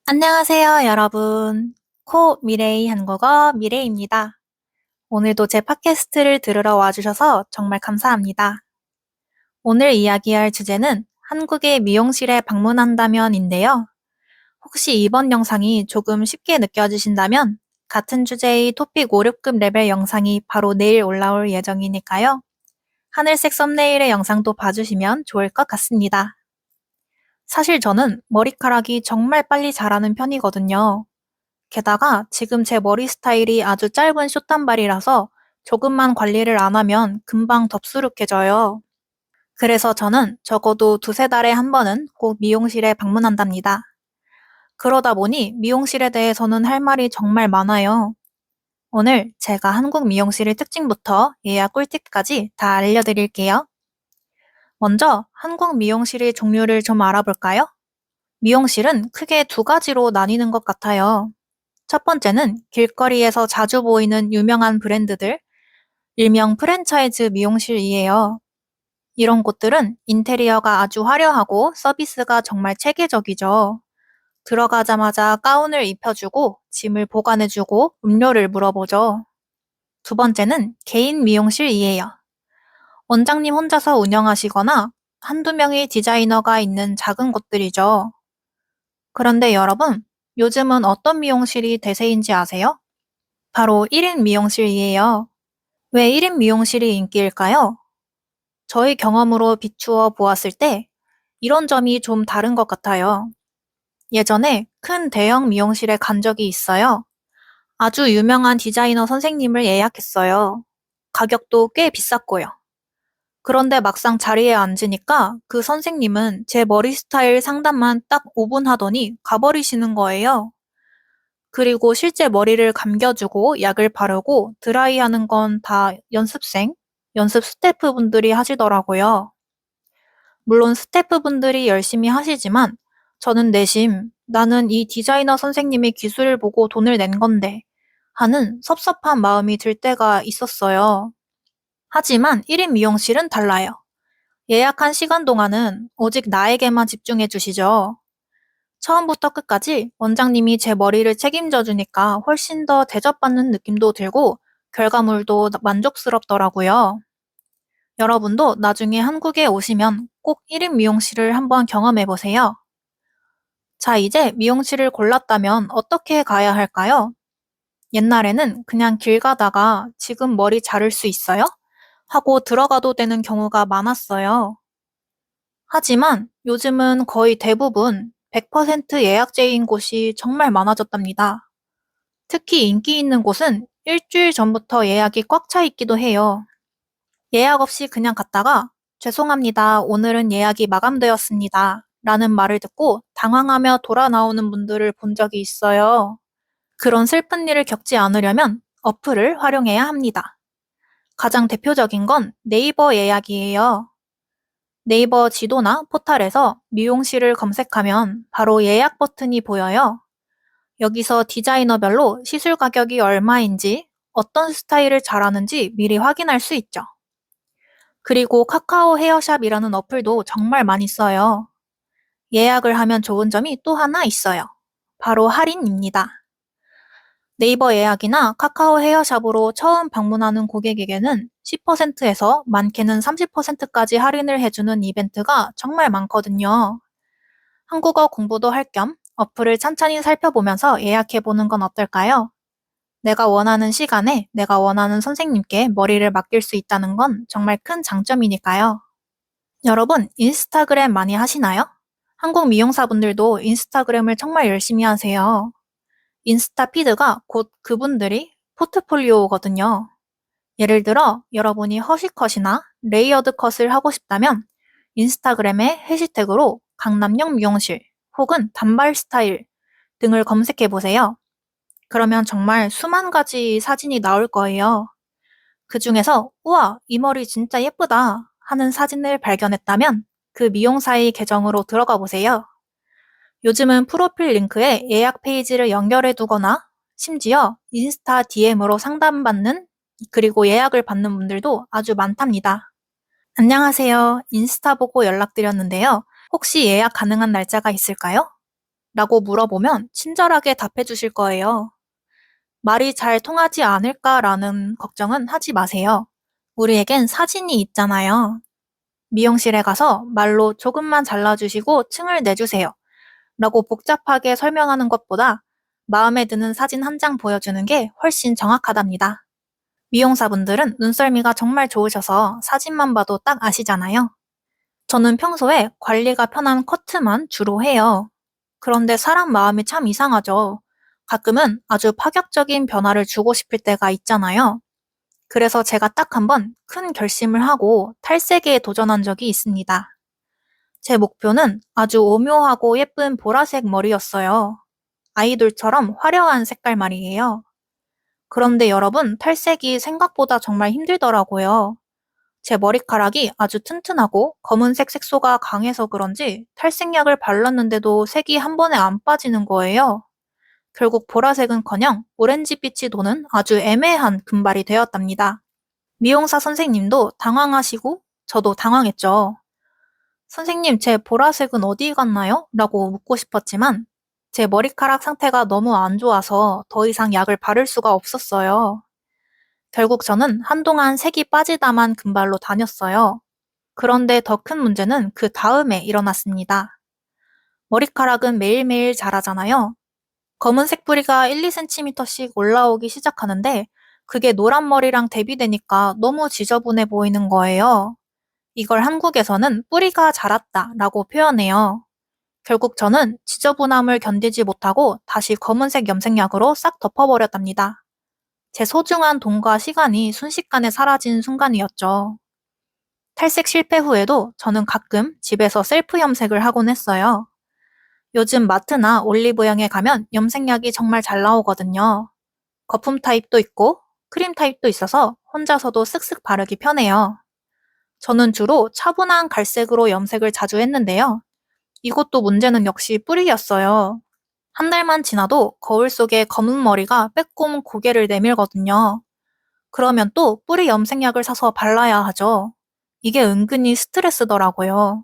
안녕하세요, 여러분. 미래의 한국어 미래입니다. 오늘도 제 팟캐스트를 들으러 와주셔서 정말 감사합니다. 오늘 이야기할 주제는 한국의 미용실에 방문한다면인데요. 혹시 이번 영상이 조금 쉽게 느껴지신다면 같은 주제의 토픽 5, 6급 레벨 영상이 바로 내일 올라올 예정이니까요. 하늘색 썸네일의 영상도 봐주시면 좋을 것 같습니다. 사실 저는 머리카락이 정말 빨리 자라는 편이거든요. 게다가 지금 제 머리 스타일이 아주 짧은 숏단발이라서 조금만 관리를 안 하면 금방 덥수룩해져요. 그래서 저는 적어도 두세 달에 한 번은 꼭 미용실에 방문한답니다. 그러다 보니 미용실에 대해서는 할 말이 정말 많아요. 오늘 제가 한국 미용실의 특징부터 예약 꿀팁까지 다 알려드릴게요. 먼저 한국 미용실의 종류를 좀 알아볼까요? 미용실은 크게 두 가지로 나뉘는 것 같아요. 첫 번째는 길거리에서 자주 보이는 유명한 브랜드들, 일명 프랜차이즈 미용실이에요. 이런 곳들은 인테리어가 아주 화려하고 서비스가 정말 체계적이죠. 들어가자마자 가운을 입혀주고 짐을 보관해주고 음료를 물어보죠. 두 번째는 개인 미용실이에요. 원장님 혼자서 운영하시거나 한두 명의 디자이너가 있는 작은 곳들이죠. 그런데 여러분, 요즘은 어떤 미용실이 대세인지 아세요? 바로 1인 미용실이에요. 왜 1인 미용실이 인기일까요? 저희 경험으로 비추어 보았을 때 이런 점이 좀 다른 것 같아요. 예전에 큰 대형 미용실에 간 적이 있어요. 아주 유명한 디자이너 선생님을 예약했어요. 가격도 꽤 비쌌고요. 그런데 막상 자리에 앉으니까 그 선생님은 제 머리 스타일 상담만 딱 5분 하더니 가버리시는 거예요. 그리고 실제 머리를 감겨주고 약을 바르고 드라이하는 건 다 연습 스태프분들이 하시더라고요. 물론 스태프분들이 열심히 하시지만 저는 내심 나는 이 디자이너 선생님의 기술을 보고 돈을 낸 건데 하는 섭섭한 마음이 들 때가 있었어요. 하지만 1인 미용실은 달라요. 예약한 시간 동안은 오직 나에게만 집중해 주시죠. 처음부터 끝까지 원장님이 제 머리를 책임져 주니까 훨씬 더 대접받는 느낌도 들고 결과물도 만족스럽더라고요. 여러분도 나중에 한국에 오시면 꼭 1인 미용실을 한번 경험해 보세요. 자, 이제 미용실을 골랐다면 어떻게 가야 할까요? 옛날에는 그냥 길 가다가 지금 머리 자를 수 있어요? 하고 들어가도 되는 경우가 많았어요. 하지만 요즘은 거의 대부분 100% 예약제인 곳이 정말 많아졌답니다. 특히 인기 있는 곳은 일주일 전부터 예약이 꽉 차 있기도 해요. 예약 없이 그냥 갔다가 죄송합니다. 오늘은 예약이 마감되었습니다. 라는 말을 듣고 당황하며 돌아 나오는 분들을 본 적이 있어요. 그런 슬픈 일을 겪지 않으려면 어플을 활용해야 합니다. 가장 대표적인 건 네이버 예약이에요. 네이버 지도나 포탈에서 미용실을 검색하면 바로 예약 버튼이 보여요. 여기서 디자이너별로 시술 가격이 얼마인지, 어떤 스타일을 잘하는지 미리 확인할 수 있죠. 그리고 카카오 헤어샵이라는 어플도 정말 많이 써요. 예약을 하면 좋은 점이 또 하나 있어요. 바로 할인입니다. 네이버 예약이나 카카오 헤어샵으로 처음 방문하는 고객에게는 10%에서 많게는 30%까지 할인을 해주는 이벤트가 정말 많거든요. 한국어 공부도 할 겸 어플을 찬찬히 살펴보면서 예약해보는 건 어떨까요? 내가 원하는 시간에 내가 원하는 선생님께 머리를 맡길 수 있다는 건 정말 큰 장점이니까요. 여러분, 인스타그램 많이 하시나요? 한국 미용사분들도 인스타그램을 정말 열심히 하세요. 인스타 피드가 곧 그분들이 포트폴리오거든요. 예를 들어 여러분이 허쉬컷이나 레이어드 컷을 하고 싶다면 인스타그램에 해시태그로 강남역 미용실 혹은 단발 스타일 등을 검색해 보세요. 그러면 정말 수만 가지 사진이 나올 거예요. 그 중에서 우와, 이 머리 진짜 예쁘다 하는 사진을 발견했다면 그 미용사의 계정으로 들어가 보세요. 요즘은 프로필 링크에 예약 페이지를 연결해 두거나 심지어 인스타 DM으로 상담받는 그리고 예약을 받는 분들도 아주 많답니다. 안녕하세요. 인스타 보고 연락드렸는데요. 혹시 예약 가능한 날짜가 있을까요? 라고 물어보면 친절하게 답해 주실 거예요. 말이 잘 통하지 않을까라는 걱정은 하지 마세요. 우리에겐 사진이 있잖아요. 미용실에 가서 말로 조금만 잘라주시고 층을 내주세요. 라고 복잡하게 설명하는 것보다 마음에 드는 사진 한 장 보여주는 게 훨씬 정확하답니다. 미용사분들은 눈썰미가 정말 좋으셔서 사진만 봐도 딱 아시잖아요. 저는 평소에 관리가 편한 커트만 주로 해요. 그런데 사람 마음이 참 이상하죠. 가끔은 아주 파격적인 변화를 주고 싶을 때가 있잖아요. 그래서 제가 딱 한 번 큰 결심을 하고 탈색에 도전한 적이 있습니다. 제 목표는 아주 오묘하고 예쁜 보라색 머리였어요. 아이돌처럼 화려한 색깔 말이에요. 그런데 여러분, 탈색이 생각보다 정말 힘들더라고요. 제 머리카락이 아주 튼튼하고 검은색 색소가 강해서 그런지 탈색약을 발랐는데도 색이 한 번에 안 빠지는 거예요. 결국 보라색은커녕 오렌지빛이 도는 아주 애매한 금발이 되었답니다. 미용사 선생님도 당황하시고 저도 당황했죠. 선생님, 제 보라색은 어디 갔나요? 라고 묻고 싶었지만 제 머리카락 상태가 너무 안 좋아서 더 이상 약을 바를 수가 없었어요. 결국 저는 한동안 색이 빠지다만 금발로 다녔어요. 그런데 더 큰 문제는 그 다음에 일어났습니다. 머리카락은 매일매일 자라잖아요. 검은색 뿌리가 1, 2cm씩 올라오기 시작하는데 그게 노란 머리랑 대비되니까 너무 지저분해 보이는 거예요. 이걸 한국에서는 뿌리가 자랐다 라고 표현해요. 결국 저는 지저분함을 견디지 못하고 다시 검은색 염색약으로 싹 덮어버렸답니다. 제 소중한 돈과 시간이 순식간에 사라진 순간이었죠. 탈색 실패 후에도 저는 가끔 집에서 셀프 염색을 하곤 했어요. 요즘 마트나 올리브영에 가면 염색약이 정말 잘 나오거든요. 거품 타입도 있고 크림 타입도 있어서 혼자서도 쓱쓱 바르기 편해요. 저는 주로 차분한 갈색으로 염색을 자주 했는데요. 이것도 문제는 역시 뿌리였어요. 한 달만 지나도 거울 속에 검은 머리가 빼꼼 고개를 내밀거든요. 그러면 또 뿌리 염색약을 사서 발라야 하죠. 이게 은근히 스트레스더라고요.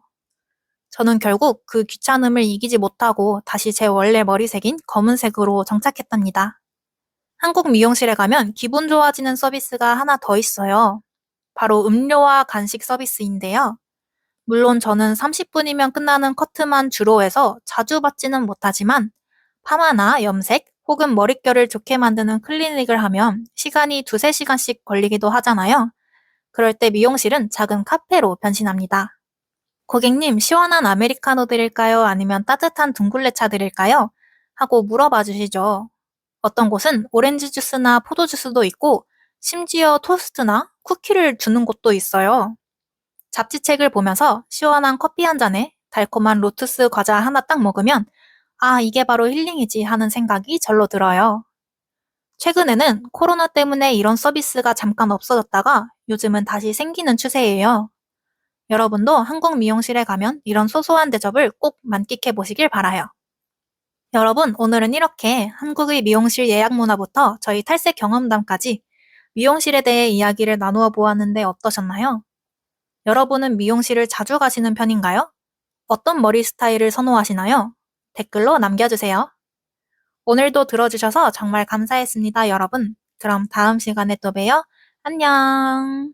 저는 결국 그 귀찮음을 이기지 못하고 다시 제 원래 머리색인 검은색으로 정착했답니다. 한국 미용실에 가면 기분 좋아지는 서비스가 하나 더 있어요. 바로 음료와 간식 서비스인데요. 물론 저는 30분이면 끝나는 커트만 주로 해서 자주 받지는 못하지만 파마나 염색 혹은 머릿결을 좋게 만드는 클리닉을 하면 시간이 2~3시간씩 걸리기도 하잖아요. 그럴 때 미용실은 작은 카페로 변신합니다. 고객님, 시원한 아메리카노 드릴까요? 아니면 따뜻한 둥글레차 드릴까요? 하고 물어봐 주시죠. 어떤 곳은 오렌지 주스나 포도 주스도 있고 심지어 토스트나 쿠키를 주는 곳도 있어요. 잡지책을 보면서 시원한 커피 한 잔에 달콤한 로투스 과자 하나 딱 먹으면 아, 이게 바로 힐링이지 하는 생각이 절로 들어요. 최근에는 코로나 때문에 이런 서비스가 잠깐 없어졌다가 요즘은 다시 생기는 추세예요. 여러분도 한국 미용실에 가면 이런 소소한 대접을 꼭 만끽해 보시길 바라요. 여러분, 오늘은 이렇게 한국의 미용실 예약 문화부터 저희 탈색 경험담까지 미용실에 대해 이야기를 나누어 보았는데 어떠셨나요? 여러분은 미용실을 자주 가시는 편인가요? 어떤 머리 스타일을 선호하시나요? 댓글로 남겨주세요. 오늘도 들어주셔서 정말 감사했습니다, 여러분. 그럼 다음 시간에 또 봬요. 안녕.